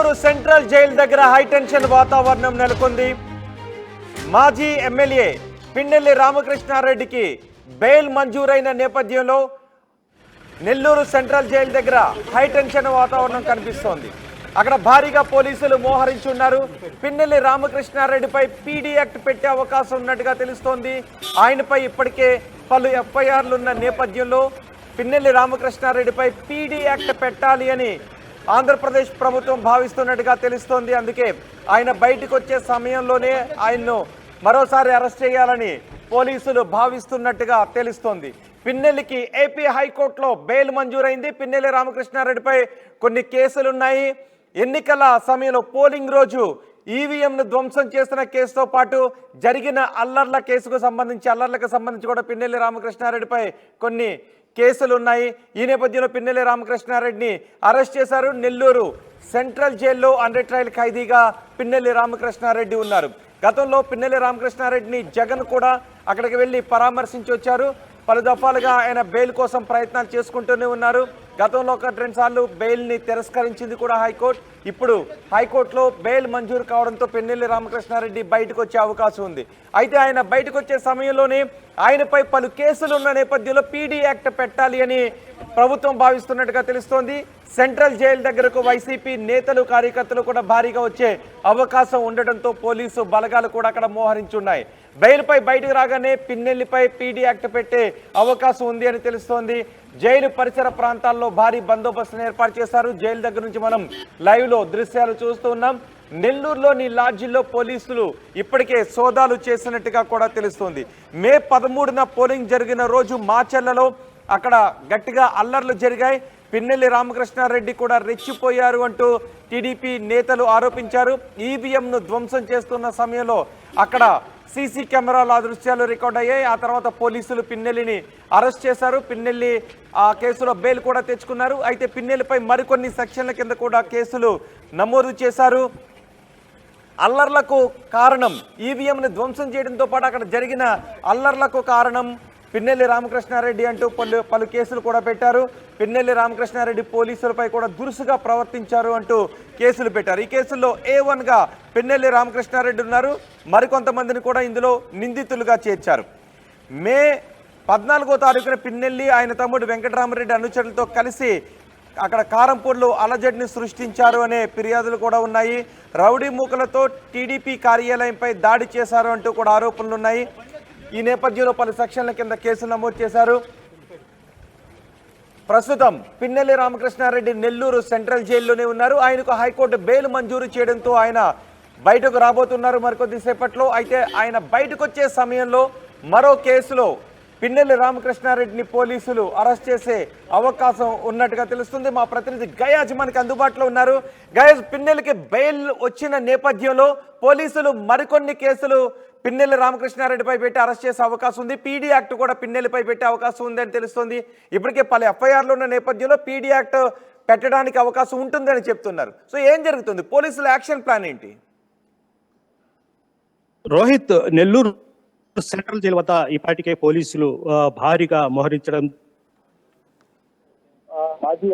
Nellore central jail దగ్గర high tension వాతావరణం నెలకొంది. మాజీ ఎమ్మెల్యే పిన్నెల్లి రామకృష్ణారెడ్డికి బెయిల్ మంజూరైన నేపథ్యంలో నెల్లూరు సెంట్రల్ జైలు దగ్గర హైటెన్షన్ వాతావరణం కనిపిస్తోంది. అక్కడ భారీగా పోలీసులు మోహరించున్నారు. పిన్నెల్లి రామకృష్ణారెడ్డిపై పీడీ యాక్ట్ పెట్టే అవకాశం ఉన్నట్టుగా తెలుస్తోంది. ఆయనపై ఇప్పటికే పలు ఎఫ్ఐఆర్లు ఉన్న నేపథ్యంలో పిన్నెల్లి రామకృష్ణారెడ్డిపై పీడీ యాక్ట్ పెట్టాలి అని ఆంధ్రప్రదేశ్ ప్రభుత్వం భావిస్తున్నట్టుగా తెలుస్తోంది. అందుకే ఆయన బయటకు వచ్చే సమయంలోనే ఆయన్ను మరోసారి అరెస్ట్ చేయాలని పోలీసులు భావిస్తున్నట్టుగా తెలుస్తోంది. పిన్నెల్లికి ఏపీ హైకోర్టులో బెయిల్ మంజూరైంది. పిన్నెల్లి రామకృష్ణారెడ్డిపై కొన్ని కేసులున్నాయి. ఎన్నికల సమయంలో పోలింగ్ రోజు ఈవీఎంను ధ్వంసం చేసిన కేసుతో పాటు జరిగిన అల్లర్లకు సంబంధించి కూడా పిన్నెల్లి రామకృష్ణారెడ్డిపై కొన్ని కేసులు ఉన్నాయి. ఈ నేపథ్యంలో పిన్నెల్లి రామకృష్ణారెడ్డిని అరెస్ట్ చేశారు. నెల్లూరు సెంట్రల్ జైల్లో అండర్ ట్రయల్ ఖైదీగా పిన్నెల్లి రామకృష్ణారెడ్డి ఉన్నారు. గతంలో పిన్నెల్లి రామకృష్ణారెడ్డిని జగన్ కూడా అక్కడికి వెళ్ళి పరామర్శించి వచ్చారు. పలు దఫాలుగా ఆయన బెయిల్ కోసం ప్రయత్నాలు చేసుకుంటూనే ఉన్నారు. గతంలో 1-2 సార్లు బెయిల్ని తిరస్కరించింది కూడా హైకోర్టు. ఇప్పుడు హైకోర్టులో బెయిల్ మంజూరు కావడంతో పిన్నెల్లి రామకృష్ణారెడ్డి బయటకు వచ్చే అవకాశం ఉంది. అయితే ఆయన బయటకు వచ్చే సమయంలోనే ఆయనపై పలు కేసులు ఉన్న నేపథ్యంలో పీడీ యాక్ట్ పెట్టాలి అని ప్రభుత్వం భావిస్తున్నట్టుగా తెలుస్తోంది. సెంట్రల్ జైలు దగ్గరకు వైసీపీ నేతలు కార్యకర్తలు కూడా భారీగా వచ్చే అవకాశం ఉండడంతో పోలీసు బలగాలు కూడా అక్కడ మోహరించున్నాయి. బెయిల్పై బయటకు రాగానే పిన్నెల్లిపై పీడీ యాక్ట్ పెట్టే అవకాశం ఉంది అని తెలుస్తోంది. జైలు పరిసర ప్రాంతాల్లో భారీ బందోబస్తును ఏర్పాటు చేశారు. జైలు దగ్గర నుంచి మనం లైవ్లో దృశ్యాలు చూస్తూ ఉన్నాం. నెల్లూరులోని లాడ్జిల్లో పోలీసులు ఇప్పటికే సోదాలు చేసినట్టుగా కూడా తెలుస్తోంది. మే 13న పోలింగ్ జరిగిన రోజు మాచర్లలో అక్కడ గట్టిగా అల్లర్లు జరిగాయి. పిన్నెల్లి రామకృష్ణారెడ్డి కూడా రెచ్చిపోయారు అంటూ టీడీపీ నేతలు ఆరోపించారు. ఈవీఎంను ధ్వంసం చేస్తున్న సమయంలో అక్కడ సీసీ కెమెరాల దృశ్యాలు రికార్డ్ అయ్యాయి. ఆ తర్వాత పోలీసులు పిన్నెల్లిని అరెస్ట్ చేశారు. పిన్నెల్లి ఆ కేసులో బెయిల్ కూడా తెచ్చుకున్నారు. అయితే పిన్నెల్లిపై మరికొన్ని సెక్షన్ల కింద కూడా కేసులు నమోదు చేశారు. అల్లర్లకు కారణం ఈవీఎంని ధ్వంసం చేయడంతో పాటు అక్కడ జరిగిన అల్లర్లకు కారణం పిన్నెల్లి రామకృష్ణారెడ్డి అంటూ పలు కేసులు కూడా పెట్టారు. పిన్నెల్లి రామకృష్ణారెడ్డి పోలీసులపై కూడా దురుసుగా ప్రవర్తించారు అంటూ కేసులు పెట్టారు. ఈ కేసుల్లో A1గా పిన్నెల్లి రామకృష్ణారెడ్డి ఉన్నారు. మరికొంతమందిని కూడా ఇందులో నిందితులుగా చేర్చారు. మే 14వ తారీఖున పిన్నెల్లి ఆయన తమ్ముడు వెంకటరామరెడ్డి అనుచరులతో కలిసి అక్కడ కారంపూర్లో అలజడిని సృష్టించారు అనే ఫిర్యాదులు కూడా ఉన్నాయి. రౌడీ మూకలతో టీడీపీ కార్యాలయంపై దాడి చేశారు అంటూ కూడా ఆరోపణలు ఉన్నాయి. ఈ నేపథ్యంలో పలు సెక్షన్ల కింద కేసులు నమోదు చేశారు. ప్రస్తుతం పిన్నెల్లి రామకృష్ణారెడ్డి నెల్లూరు సెంట్రల్ జైల్లోనే ఉన్నారు. ఆయనకు హైకోర్టు బెయిల్ మంజూరు చేయడంతో ఆయన బయటకు రాబోతున్నారు మరికొద్దిసేపట్లో. అయితే ఆయన బయటకు వచ్చే సమయంలో మరో కేసులో పిన్నెల్లి రామకృష్ణారెడ్డిని పోలీసులు అరెస్ట్ చేసే అవకాశం ఉన్నట్టుగా తెలుస్తుంది. మా ప్రతినిధి గయాజ్ మనకి అందుబాటులో ఉన్నారు. గయాజ్, పిన్నెల్లికి బెయిల్ వచ్చిన నేపథ్యంలో పోలీసులు మరికొన్ని కేసులు పిన్నెల్లి రామకృష్ణారెడ్డిపై పెట్టి అరెస్ట్ చేసే అవకాశం ఉంది. పీడీ యాక్ట్ కూడా పిన్నెల్లిపై పెట్టే అవకాశం ఉంది అని తెలుస్తుంది. ఇప్పటికే పలు ఎఫ్ఐఆర్లు ఉన్న నేపథ్యంలో పీడీ యాక్ట్ పెట్టడానికి అవకాశం ఉంటుందని చెప్తున్నారు. సో ఏం జరుగుతుంది? పోలీసుల యాక్షన్ ప్లాన్ ఏంటి? రోహిత్, నెల్లూరు సెంట్రల్ జైలు వద్ద ఇప్పటికే పోలీసులు భారీగా మోహరించడం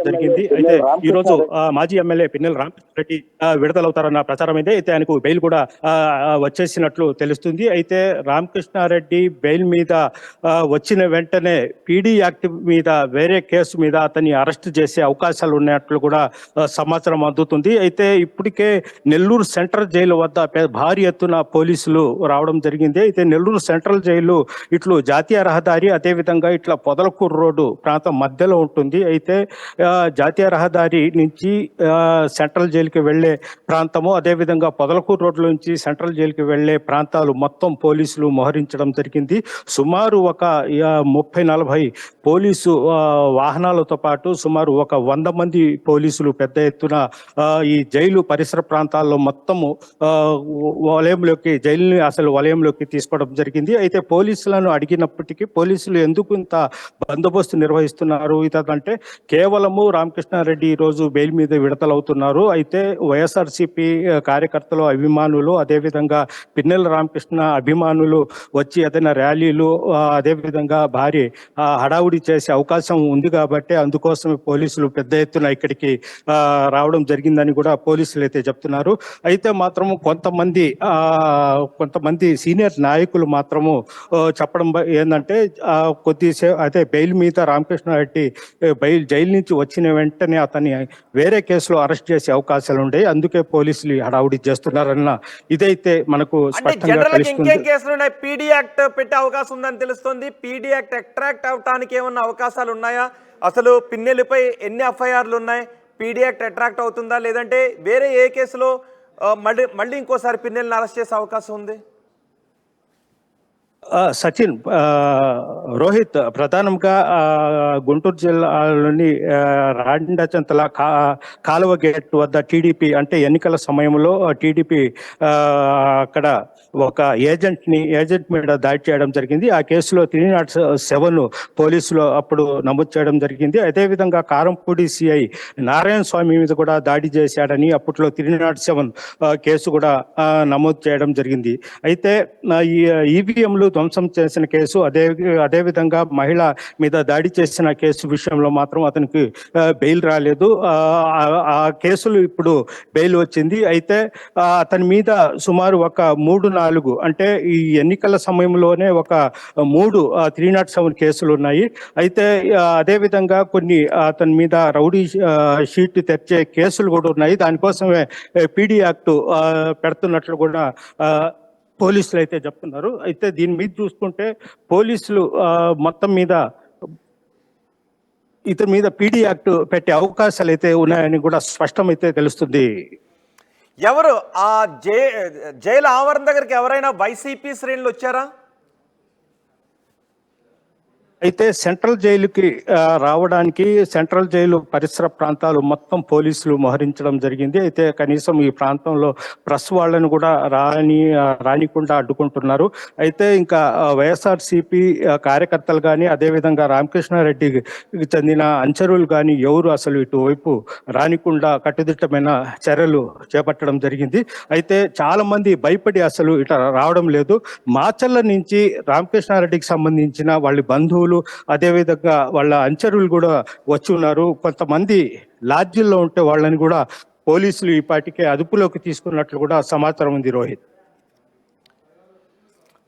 జరిగింది. అయితే ఈ రోజు మాజీ ఎమ్మెల్యే పిన్నెల్లి రామకృష్ణారెడ్డి విడుదలవుతారన్న ప్రచారం అయితే ఆయనకు బెయిల్ కూడా వచ్చేసినట్లు తెలుస్తుంది. అయితే రామకృష్ణారెడ్డి బెయిల్ మీద వచ్చిన వెంటనే పీడీ యాక్ట్ మీద వేరే కేసు మీద అతన్ని అరెస్ట్ చేసే అవకాశాలు ఉన్నట్లు కూడా సమాచారం అందుతుంది. అయితే ఇప్పటికే నెల్లూరు సెంట్రల్ జైలు వద్ద భారీ ఎత్తున పోలీసులు రావడం జరిగింది. అయితే నెల్లూరు సెంట్రల్ జైలు ఇట్లు జాతీయ రహదారి, అదేవిధంగా ఇట్లా పొదలకూరు రోడ్డు ప్రాంతం మధ్యలో ఉంటుంది. అయితే జాతీయ రహదారి నుంచి సెంట్రల్ జైలుకి వెళ్లే ప్రాంతము, అదేవిధంగా పొదలకూరు రోడ్ల నుంచి సెంట్రల్ జైలుకి వెళ్లే ప్రాంతాలు మొత్తం పోలీసులు మోహరించడం జరిగింది. సుమారు ఒక 30-40 పోలీసు వాహనాలతో పాటు సుమారు ఒక 100 మంది పోలీసులు పెద్ద ఎత్తున ఈ జైలు పరిసర ప్రాంతాల్లో మొత్తము జైలుని అసలు వలయంలోకి తీసుకోవడం జరిగింది. అయితే పోలీసులను అడిగినప్పటికీ పోలీసులు ఎందుకు ఇంత బందోబస్తు నిర్వహిస్తున్నారు ఇదంటే కేవలం కేవలము రామకృష్ణారెడ్డి ఈరోజు బెయిల్ మీద విడుదలవుతున్నారు. అయితే వైఎస్ఆర్సీపీ కార్యకర్తలు, అభిమానులు, అదేవిధంగా పిన్నెల రామకృష్ణ అభిమానులు వచ్చి ఏదైనా ర్యాలీలు అదేవిధంగా భారీ హడావుడి చేసే అవకాశం ఉంది కాబట్టి అందుకోసమే పోలీసులు పెద్ద ఎత్తున ఇక్కడికి రావడం జరిగిందని కూడా పోలీసులు అయితే చెప్తున్నారు. అయితే మాత్రం కొంతమంది సీనియర్ నాయకులు మాత్రము చెప్పడం ఏంటంటే కొద్దిసేపు అయితే బెయిల్ మీద రామకృష్ణారెడ్డి జైలు నుంచి వచ్చిన వెంటనే అతన్ని వేరే కేసులో అరెస్ట్ చేసే అవకాశాలు ఉన్నాయి, అందుకే పోలీసులు హడావుడి చేస్తున్నారన్న ఇదైతే మనకు స్పష్టంగా తెలుస్తుంది. ఇంకేం కేసులు ఉన్నాయి? పీడీ యాక్ట్ పెట్టే అవకాశం ఉందని తెలుస్తుంది. పీడీ యాక్ట్ అట్రాక్ట్ అవడానికి ఏమన్నా అవకాశాలు ఉన్నాయా? అసలు పిన్నెలపై ఎన్ని ఎఫ్ఐఆర్లు ఉన్నాయి? పీడీ యాక్ట్ అట్రాక్ట్ అవుతుందా, లేదంటే వేరే ఏ కేసులో మళ్ళీ ఇంకోసారి పిన్నెల్ని అరెస్ట్ చేసే అవకాశం ఉంది? సచిన్, రోహిత్, ప్రధానంగా గుంటూరు జిల్లాలోని రాండచంతల కాలువ గేట్ వద్ద టీడీపీ అంటే ఎన్నికల సమయంలో టీడీపీ అక్కడ ఒక ఏజెంట్ మీద దాడి చేయడం జరిగింది. ఆ కేసులో 307 పోలీసులు అప్పుడు నమోదు చేయడం జరిగింది. అదేవిధంగా కారంపూడి సిఐ నారాయణ స్వామి మీద కూడా దాడి చేశాడని అప్పట్లో 307 కేసు కూడా నమోదు చేయడం జరిగింది. అయితే ఈ ఈవీఎంలు ధ్వంసం చేసిన కేసు, అదేవిధంగా మహిళ మీద దాడి చేసిన కేసు విషయంలో మాత్రం అతనికి బెయిల్ రాలేదు. ఆ కేసులు ఇప్పుడు బెయిల్ వచ్చింది. అయితే అతని మీద సుమారు ఒక 3-4 అంటే ఈ ఎన్నికల సమయంలోనే ఒక 307 కేసులు ఉన్నాయి. అయితే అదేవిధంగా కొన్ని అతని మీద రౌడీ షీట్ తెచ్చే కేసులు కూడా ఉన్నాయి. దానికోసమే పీడీ యాక్ట్ పెడుతున్నట్లు కూడా పోలీసులు అయితే చెప్తున్నారు. అయితే దీని మీద చూసుకుంటే పోలీసులు మొత్తం మీద ఇతని మీద పీడీ యాక్ట్ పెట్టే అవకాశాలు అయితే ఉన్నాయని కూడా స్పష్టమైతే తెలుస్తుంది. ఎవరు ఆ జైలు ఆవరణ దగ్గరికి ఎవరైనా వైసీపీ శ్రేణులు వచ్చారా? అయితే సెంట్రల్ జైలుకి రావడానికి సెంట్రల్ జైలు పరిసర ప్రాంతాలు మొత్తం పోలీసులు మోహరించడం జరిగింది. అయితే కనీసం ఈ ప్రాంతంలో ప్రెస్ వాళ్ళని కూడా రానికుండా అడ్డుకుంటున్నారు. అయితే ఇంకా వైఎస్ఆర్సీపీ కార్యకర్తలు కానీ అదేవిధంగా రామకృష్ణారెడ్డికి చెందిన అనుచరులు కానీ ఎవరు అసలు ఇటువైపు రానికుండా కట్టుదిట్టమైన చర్యలు చేపట్టడం జరిగింది. అయితే చాలా మంది భయపడి అసలు ఇట రావడం లేదు. మాచర్ల నుంచి రామకృష్ణారెడ్డికి సంబంధించిన వాళ్ళ బంధువులు అదేవిధంగా వాళ్ళ అనుచరులు కూడా వచ్చి ఉన్నారు. కొంతమంది లాడ్జిల్లో ఉంటే వాళ్ళని కూడా పోలీసులు ఈ పాటికే అదుపులోకి తీసుకున్నట్లు కూడా సమాచారం ఉంది. రోహిత్,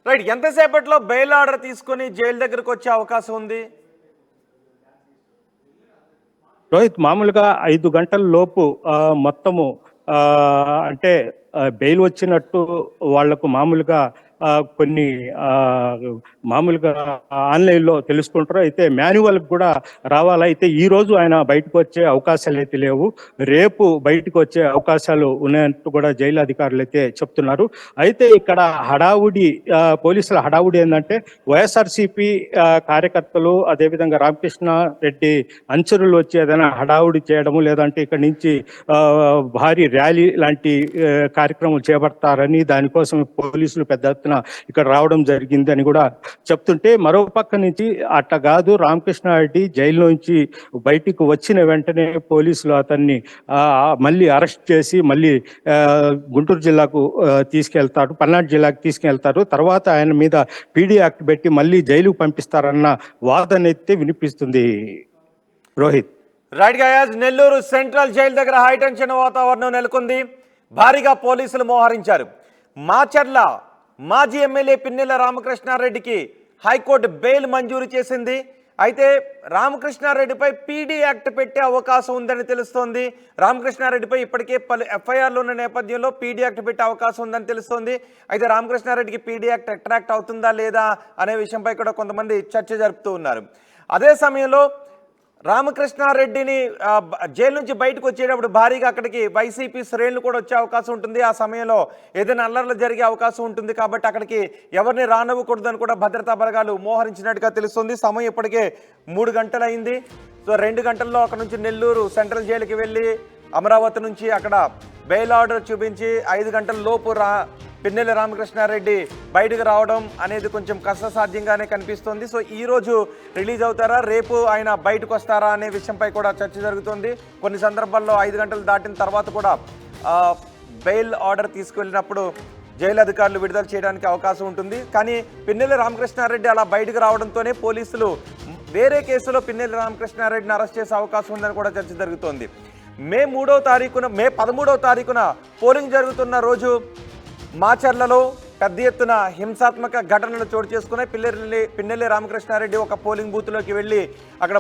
రైట్, ఎంతసేపట్లో బెయిల్ ఆర్డర్ తీసుకొని జైలు దగ్గరకు వచ్చే అవకాశం ఉంది? రోహిత్, మామూలుగా 5 గంటల లోపు మొత్తము అంటే బెయిల్ వచ్చినట్టు వాళ్లకు మామూలుగా కొన్ని మామూలుగా ఆన్లైన్లో తెలుసుకుంటారు. అయితే మాన్యువల్ కూడా రావాలి. అయితే ఈ రోజు ఆయన బయటకు వచ్చే అవకాశాలు అయితే లేవు. రేపు బయటకు వచ్చే అవకాశాలు ఉన్నాయంటూ కూడా జైలు అధికారులు అయితే చెప్తున్నారు. అయితే ఇక్కడ పోలీసుల హడావుడి ఏంటంటే వైఎస్ఆర్సీపీ కార్యకర్తలు అదేవిధంగా రామకృష్ణారెడ్డి అనుచరులు వచ్చి ఏదైనా హడావుడి చేయడము లేదంటే ఇక్కడ నుంచి భారీ ర్యాలీ లాంటి కార్యక్రమం చేపడతారని దానికోసం పోలీసులు పెద్ద ఇక్కడ రావడం జరిగింది అని కూడా చెప్తుంటే, మరో పక్క నుంచి అట్ట కాదు, రామకృష్ణారెడ్డి జైలు నుంచి బయటికి వచ్చిన వెంటనే పోలీసులు అతన్ని మళ్ళీ అరెస్ట్ చేసి మళ్ళీ గుంటూరు జిల్లాకు తీసుకెళ్తారు, పల్నాడు జిల్లాకు తీసుకెళ్తారు. తర్వాత ఆయన మీద పీడీ యాక్ట్ పెట్టి మళ్ళీ జైలుకు పంపిస్తారన్న వాదన అయితే వినిపిస్తుంది. Rohit, right guys, Nellore central jail దగ్గర హైటెన్షన్ వాతావరణం నెలకొంది. భారీగా పోలీసులు మోహరించారు. మాచర్ల మాజీ ఎమ్మెల్యే పిన్నెల రామకృష్ణారెడ్డికి హైకోర్టు బెయిల్ మంజూరు చేసింది. అయితే రామకృష్ణారెడ్డిపై పీడీ యాక్ట్ పెట్టే అవకాశం ఉందని తెలుస్తోంది. రామకృష్ణారెడ్డిపై ఇప్పటికే పలు ఎఫ్ఐఆర్లు ఉన్న నేపథ్యంలో పీడీ యాక్ట్ పెట్టే అవకాశం ఉందని తెలుస్తోంది. అయితే రామకృష్ణారెడ్డికి పీడీ యాక్ట్ అట్రాక్ట్ అవుతుందా లేదా అనే విషయంపై కూడా కొంతమంది చర్చ జరుపుతూ ఉన్నారు. అదే సమయంలో రామకృష్ణారెడ్డిని జైలు నుంచి బయటకు వచ్చేటప్పుడు భారీగా అక్కడికి వైసీపీ శ్రేణులు కూడా వచ్చే అవకాశం ఉంటుంది. ఆ సమయంలో ఏదైనా అల్లర్లు జరిగే అవకాశం ఉంటుంది కాబట్టి అక్కడికి ఎవరిని రానివ్వకూడదని కూడా భద్రతా బలగాలు మోహరించినట్టుగా తెలుస్తుంది. సమయం ఇప్పటికే 3 గంటలైంది. సో 2 గంటల్లో అక్కడ నుంచి నెల్లూరు సెంట్రల్ జైలుకి వెళ్ళి అమరావతి నుంచి అక్కడ బెయిల్ ఆర్డర్ చూపించి 5 గంటల లోపు పిన్నెల్లి రామకృష్ణారెడ్డి బయటకు రావడం అనేది కొంచెం కష్టసాధ్యంగానే కనిపిస్తోంది. సో ఈరోజు రిలీజ్ అవుతారా, రేపు ఆయన బయటకు వస్తారా అనే విషయంపై కూడా చర్చ జరుగుతుంది. కొన్ని సందర్భాల్లో 5 గంటలు దాటిన తర్వాత కూడా బెయిల్ ఆర్డర్ తీసుకువెళ్ళినప్పుడు జైలు అధికారులు విడుదల చేయడానికి అవకాశం ఉంటుంది. కానీ పిన్నెల్లి రామకృష్ణారెడ్డి అలా బయటకు రావడంతోనే పోలీసులు వేరే కేసులో పిన్నెల్లి రామకృష్ణారెడ్డిని అరెస్ట్ చేసే అవకాశం ఉందని కూడా చర్చ జరుగుతోంది. మే 13వ తారీఖున పోలింగ్ జరుగుతున్న రోజు మాచర్లలో పెద్ద ఎత్తున హింసాత్మక ఘటనలు చోటు చేసుకున్నాయి. పిన్నెల్లి రామకృష్ణారెడ్డి ఒక పోలింగ్ బూత్లోకి వెళ్ళి అక్కడ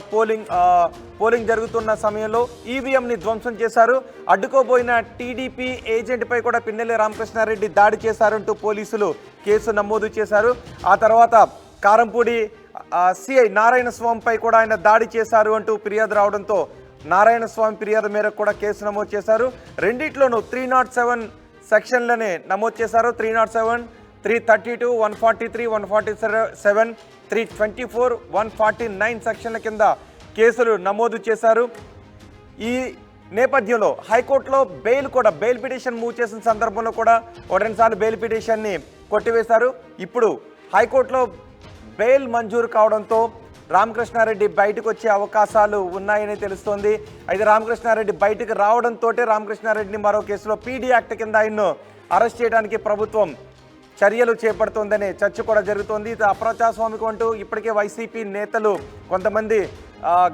పోలింగ్ జరుగుతున్న సమయంలో ఈవీఎంని ధ్వంసం చేశారు. అడ్డుకోబోయిన టీడీపీ ఏజెంట్పై కూడా పిన్నెల్లి రామకృష్ణారెడ్డి దాడి చేశారంటూ పోలీసులు కేసు నమోదు చేశారు. ఆ తర్వాత కారంపూడి సిఐ నారాయణ స్వామిపై కూడా ఆయన దాడి చేశారు అంటూ ఫిర్యాదు రావడంతో నారాయణ స్వామి ఫిర్యాదు మేరకు కూడా కేసు నమోదు చేశారు. రెండిట్లోనూ 307 సెక్షన్లనే నమోదు చేశారు. 307, 332, 143, 147, 324, 149 సెక్షన్ల కింద కేసులు నమోదు చేశారు. ఈ నేపథ్యంలో హైకోర్టులో బెయిల్ పిటిషన్ మూవ్ చేసిన సందర్భంలో కూడా 2 సార్లు బెయిల్ పిటిషన్ని కొట్టివేశారు. ఇప్పుడు హైకోర్టులో బెయిల్ మంజూరు కావడంతో రామకృష్ణారెడ్డి బయటకు వచ్చే అవకాశాలు ఉన్నాయని తెలుస్తోంది. అయితే రామకృష్ణారెడ్డి బయటకు రావడంతో రామకృష్ణారెడ్డిని మరో కేసులో పీడీ యాక్ట్ కింద ఆయన్ను అరెస్ట్ చేయడానికి ప్రభుత్వం చర్యలు చేపడుతోందనే చర్చ కూడా జరుగుతోంది. ఇది అప్రజాస్వామికం అంటూ ఇప్పటికే వైసీపీ నేతలు కొంతమంది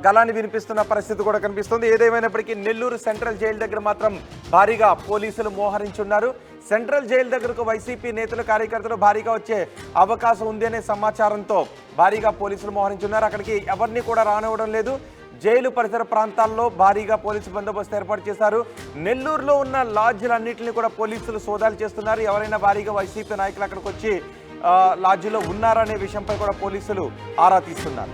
గలాన్ని వినిపిస్తున్న పరిస్థితి కూడా కనిపిస్తుంది. ఏదేమైనప్పటికీ నెల్లూరు సెంట్రల్ జైలు దగ్గర మాత్రం భారీగా పోలీసులు మోహరించున్నారు. సెంట్రల్ జైలు దగ్గరకు వైసీపీ నేతలు కార్యకర్తలు భారీగా వచ్చే అవకాశం ఉంది అనే సమాచారంతో భారీగా పోలీసులు మోహరించున్నారు. అక్కడికి ఎవరిని కూడా రానివ్వడం లేదు. జైలు పరిసర ప్రాంతాల్లో భారీగా పోలీసు బందోబస్తు ఏర్పాటు చేశారు. నెల్లూరులో ఉన్న లాడ్జీలన్నింటినీ కూడా పోలీసులు సోదాలు చేస్తున్నారు. ఎవరైనా భారీగా వైసీపీ నాయకులు అక్కడికి వచ్చి లాడ్జీలో ఉన్నారనే విషయంపై కూడా పోలీసులు ఆరా తీస్తున్నారు.